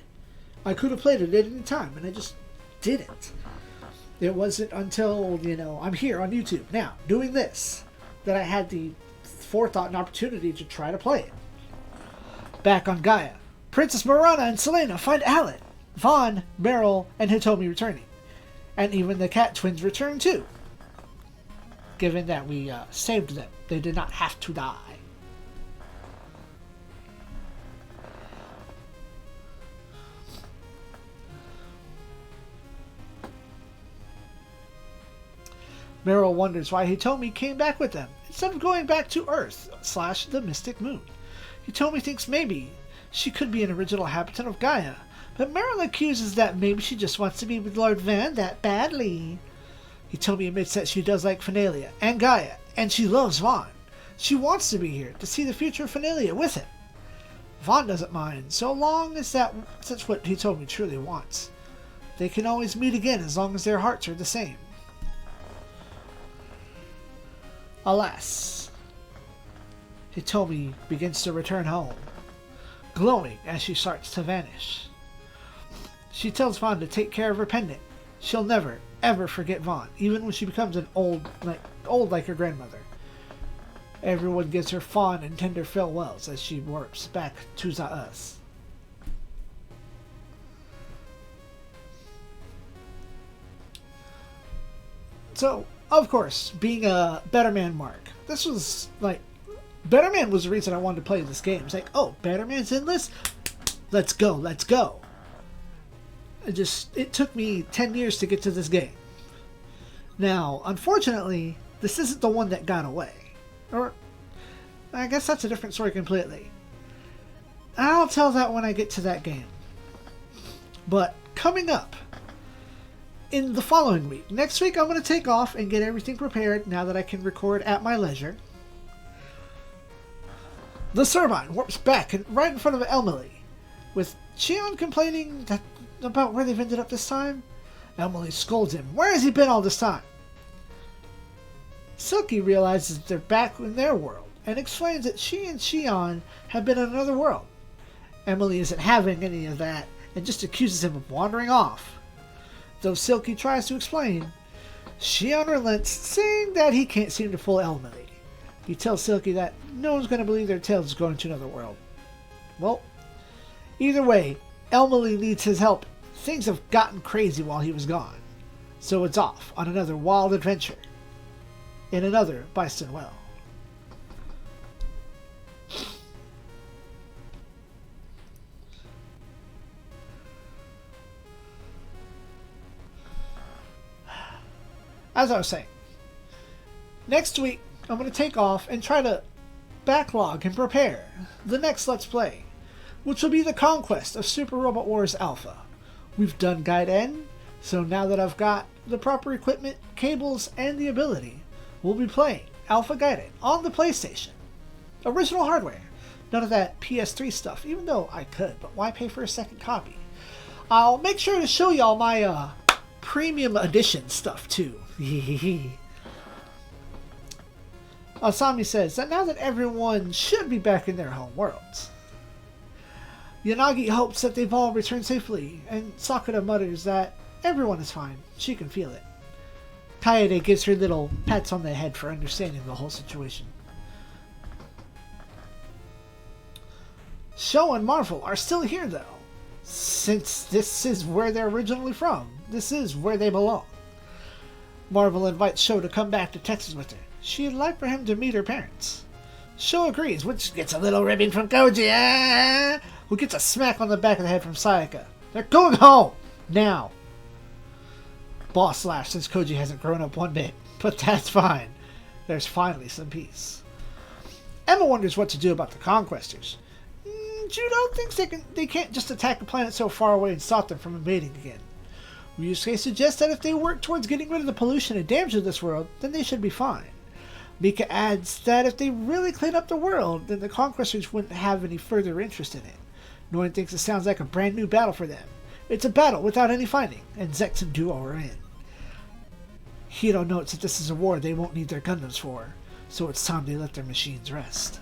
I could have played it at any time, and I just didn't. It wasn't until, I'm here on YouTube now, doing this, that I had the forethought and opportunity to try to play it. Back on Gaia, Princess Marana and Selena find Alan, Vaughn, Meryl, and Hitomi returning. And even the cat twins return too. Given that we saved them, they did not have to die. Meryl wonders why Hitomi came back with them, instead of going back to Earth / the Mystic Moon. Hitomi thinks maybe she could be an original habitant of Gaia, but Meryl accuses that maybe she just wants to be with Lord Van that badly. Hitomi admits that she does like Finalia and Gaia, and she loves Vaughn. She wants to be here, to see the future of Finalia with him. Vaughn doesn't mind, so long as that's what he told me truly wants. They can always meet again as long as their hearts are the same. Alas, Hitomi begins to return home, glowing as she starts to vanish. She tells Vaughn to take care of her pendant. She'll never, ever forget Vaughn, even when she becomes an old like her grandmother. Everyone gives her fond and tender farewells as she warps back to us. So, of course, being a Better Man mark, this was like, Better Man was the reason I wanted to play this game. It's like, oh, Better Man's in this? Let's go, let's go. It took me 10 years to get to this game. Now, unfortunately, this isn't the one that got away. Or, I guess that's a different story completely. I'll tell that when I get to that game. But, coming up, in the following week. Next week I'm going to take off and get everything prepared now that I can record at my leisure. The Servine warps back and right in front of Emily, with Cheon complaining about where they've ended up this time. Emily scolds him. Where has he been all this time? Silky realizes that they're back in their world and explains that she and Cheon have been in another world. Emily isn't having any of that and just accuses him of wandering off. Though Silky tries to explain, Cheon relents, saying that he can't seem to fool Emily. He tells Silky that no one's going to believe their tales is going to another world. Well, either way, Emily needs his help. Things have gotten crazy while he was gone, so it's off on another wild adventure in another Bison Well. As I was saying, next week I'm going to take off and try to backlog and prepare the next Let's Play, which will be the Conquest of Super Robot Wars Alpha. We've done Guide N, so now that I've got the proper equipment, cables, and the ability, we'll be playing Alpha Gaiden on the PlayStation. Original hardware. None of that PS3 stuff, even though I could, but why pay for a second copy? I'll make sure to show y'all my premium edition stuff too. Asami says that now that everyone should be back in their home worlds. Yanagi hopes that they've all returned safely, and Sakura mutters that everyone is fine. She can feel it. Kaede gives her little pats on the head for understanding the whole situation. Show and Marvel are still here though, since this is where they're originally from. This is where they belong. Marvel invites Sho to come back to Texas with her. She'd like for him to meet her parents. Sho agrees, which gets a little ribbing from Koji, who gets a smack on the back of the head from Sayaka. They're going home! Now! Boss laughs since Koji hasn't grown up one bit, but that's fine. There's finally some peace. Emma wonders what to do about the Conquestors. Judo thinks they can't just attack a planet so far away and stop them from invading again. Ryusuke suggests that if they work towards getting rid of the pollution and damage of this world, then they should be fine. Mika adds that if they really clean up the world, then the Conquestors wouldn't have any further interest in it. Noin thinks it sounds like a brand new battle for them. It's a battle without any fighting, and Zex and Duo are in. Hiro notes that this is a war they won't need their Gundams for, so it's time they let their machines rest.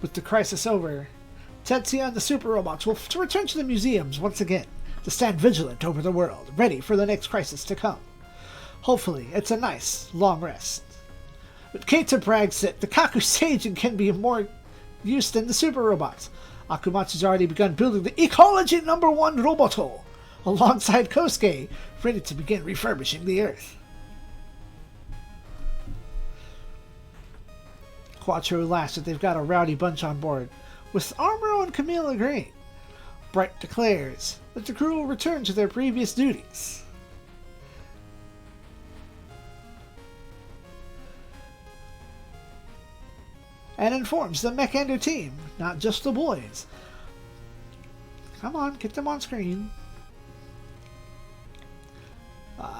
With the crisis over, Tetsuya and the Super Robots will return to the museums once again to stand vigilant over the world, ready for the next crisis to come. Hopefully, it's a nice, long rest. But Keita brags that the Kaku Seijin can be more use than the Super Robots. Akumatsu's already begun building the Ecology No. 1 Roboto, alongside Kosuke, ready to begin refurbishing the Earth. Quattro laughs that they've got a rowdy bunch on board, with Amuro and Camille agreeing. Bright declares that the crew will return to their previous duties. And informs the Mechender team, not just the boys. Come on, get them on screen.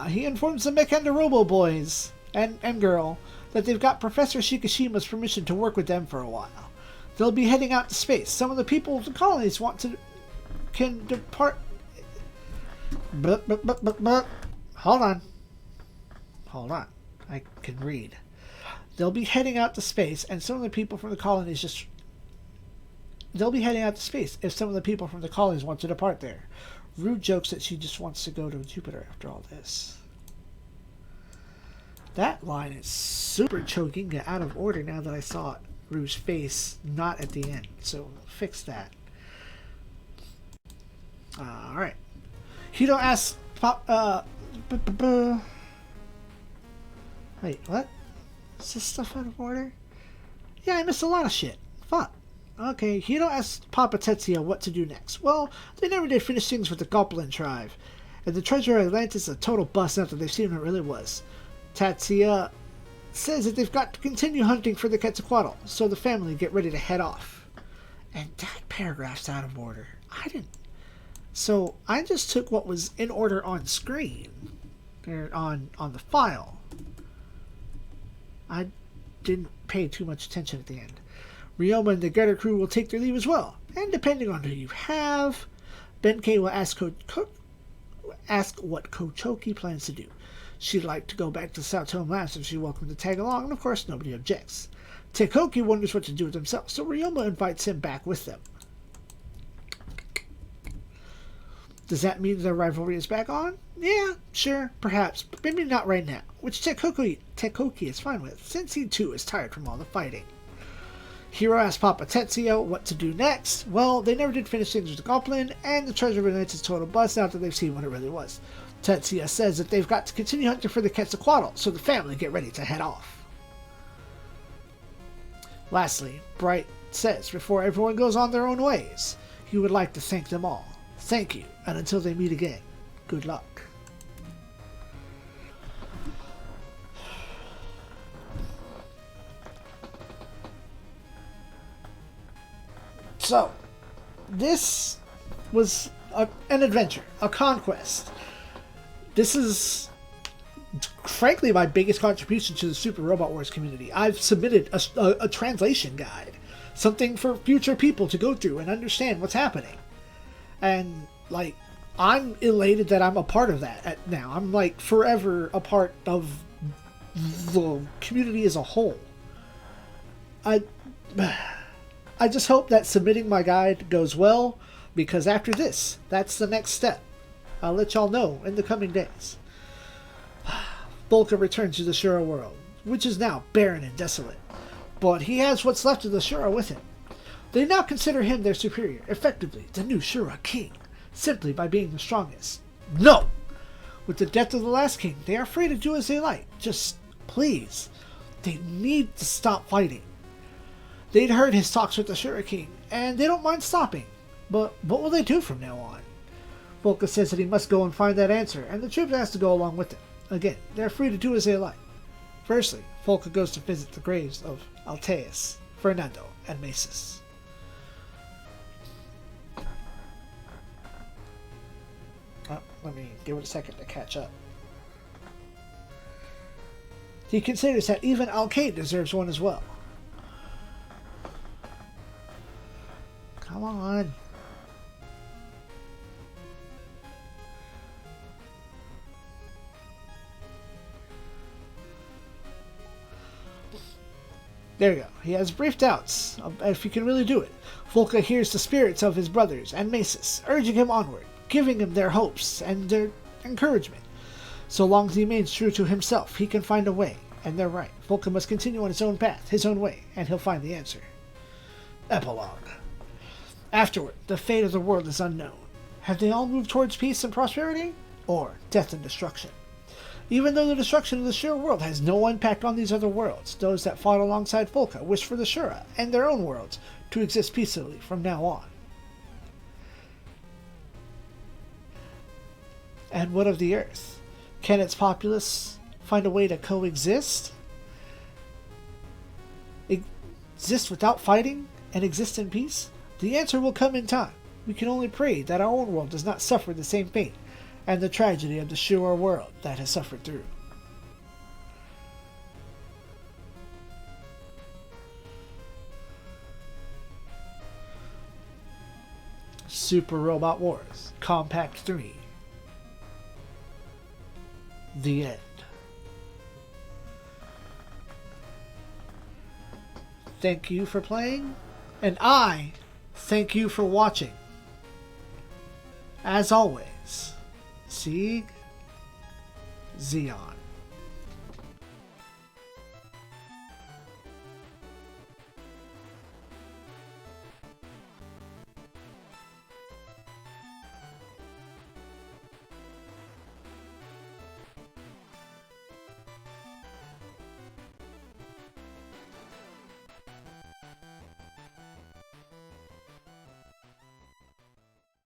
He informs the Mechender Robo boys and girl that they've got Professor Shikishima's permission to work with them for a while. They'll be heading out to space. Some of the people of the colonies can depart. Hold on. I can read. They'll be heading out to space, and some of the people from the colonies They'll be heading out to space if some of the people from the colonies want to depart there. Rue jokes that she just wants to go to Jupiter after all this. That line is super choking and out of order now that I saw Rue's face not at the end. So fix that. Alright. Hiro asks Wait, what? Is this stuff out of order? Yeah, I missed a lot of shit. Fuck. Okay, Hiro asked Papa Tetsuya what to do next. Well, they never did finish things with the Goblin tribe. And the treasure of Atlantis is a total bust after they've seen what it really was. Tetsuya says that they've got to continue hunting for the Quetzalcoatl, so the family get ready to head off. And that paragraph's out of order. So I just took what was in order on screen, or on the file. I didn't pay too much attention at the end. Ryoma and the Gutter crew will take their leave as well, and depending on who you have, Benkei will ask what Kochoki plans to do. She'd like to go back to South Home Labs if she's welcome to tag along, and of course nobody objects. Teikoki wonders what to do with himself, so Ryoma invites him back with them. Does that mean their rivalry is back on? Yeah, sure, perhaps, but maybe not right now, which Teikoki is fine with, since he too is tired from all the fighting. Hiro asks Papa Tetsuya what to do next. Well, they never did finish things with the Goblin, and the treasure of Atlantis is total bust now that they've seen what it really was. Tetsuya says that they've got to continue hunting for the Quetzalcoatl, so the family get ready to head off. Lastly, Bright says before everyone goes on their own ways, he would like to thank them all. Thank you, and until they meet again, good luck. So, this was an adventure, a conquest. This is, frankly, my biggest contribution to the Super Robot Wars community. I've submitted a translation guide, something for future people to go through and understand what's happening. And, like, I'm elated that I'm a part of that now. I'm, like, forever a part of the community as a whole. I just hope that submitting my guide goes well, because after this, that's the next step. I'll let y'all know in the coming days. Volca returns to the Shura world, which is now barren and desolate, but he has what's left of the Shura with him. They now consider him their superior, effectively the new Shura king, simply by being the strongest. No! With the death of the last king, they are free to do as they like. Just, please, they need to stop fighting. They'd heard his talks with the Shura King, and they don't mind stopping. But what will they do from now on? Volca says that he must go and find that answer, and the troops has to go along with him. Again, they're free to do as they like. Firstly, Volca goes to visit the graves of Alteus, Fernando, and Masis. Let me give it a second to catch up. He considers that even Alcade deserves one as well. Come on. There you go. He has brief doubts if he can really do it. Volca hears the spirits of his brothers and Masis, urging him onward, giving him their hopes and their encouragement. So long as he remains true to himself, he can find a way, and they're right. Volca must continue on his own path, his own way, and he'll find the answer. Epilogue. Afterward, the fate of the world is unknown. Have they all moved towards peace and prosperity? Or death and destruction? Even though the destruction of the Shura world has no impact on these other worlds, those that fought alongside Volca wish for the Shura and their own worlds to exist peacefully from now on. And what of the Earth? Can its populace find a way to coexist? Exist without fighting and exist in peace? The answer will come in time. We can only pray that our own world does not suffer the same fate and the tragedy of the Shura world that has suffered through. Super Robot Wars Compact 3. The end. Thank you for playing, and I thank you for watching. As always, SIEG, ZEON.